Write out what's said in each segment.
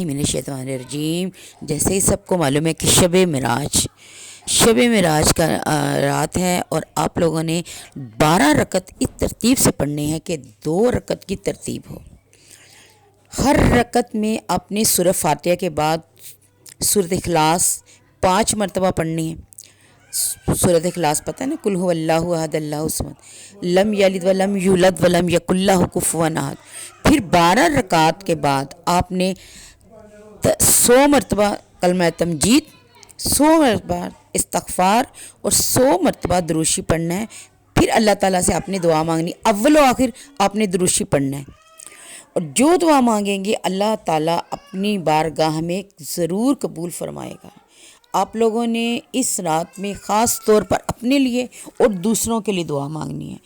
من الشیطان الرجیم۔ جیسے ہی سب کو معلوم ہے کہ شب معراج کا رات ہے، اور آپ لوگوں نے 12 رکعت اس ترتیب سے پڑھنے ہیں کہ 2 رکعت کی ترتیب ہو۔ ہر رکعت میں آپ نے سورہ فاتحہ کے بعد سورۃ اخلاص 5 مرتبہ پڑھنی ہے۔ سورۃ اخلاص پتہ ہے نا، قل هو اللہ احد اللہ الصمد لم یلد ولم یولد ولم یکن لہ کفوا احد۔ پھر 12 رکعات کے بعد آپ نے 100 مرتبہ کلمہ تمجید، 100 مرتبہ استغفار اور 100 مرتبہ دروشی پڑھنا ہے۔ پھر اللہ تعالیٰ سے آپ نے دعا مانگنی، اول و آخر آپ نے دروشی پڑھنا ہے، اور جو دعا مانگیں گے اللہ تعالیٰ اپنی بارگاہ میں ضرور قبول فرمائے گا۔ آپ لوگوں نے اس رات میں خاص طور پر اپنے لیے اور دوسروں کے لیے دعا مانگنی ہے۔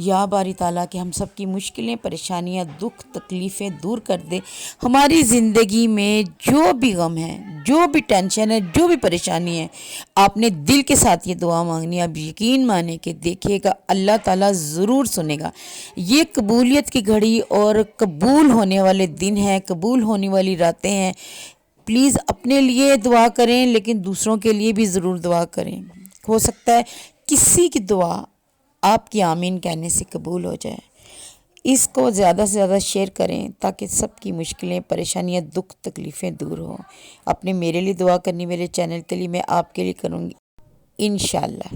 یا باری تعالیٰ کہ ہم سب کی مشکلیں، پریشانیاں، دکھ تکلیفیں دور کر دے۔ ہماری زندگی میں جو بھی غم ہے، جو بھی ٹینشن ہے، جو بھی پریشانی ہے، آپ نے دل کے ساتھ یہ دعا مانگنی ہے۔ اب یقین مانے کہ دیکھیے گا اللہ تعالیٰ ضرور سنے گا۔ یہ قبولیت کی گھڑی اور قبول ہونے والے دن ہیں، قبول ہونے والی راتیں ہیں۔ پلیز اپنے لیے دعا کریں، لیکن دوسروں کے لیے بھی ضرور دعا کریں۔ ہو سکتا ہے کسی کی دعا آپ کی آمین کہنے سے قبول ہو جائے۔ اس کو زیادہ سے زیادہ شیئر کریں تاکہ سب کی مشکلیں، پریشانیاں، دکھ تکلیفیں دور ہوں۔ اپنے میرے لیے دعا کرنی، میرے چینل کے لیے، میں آپ کے لیے کروں گی انشاءاللہ۔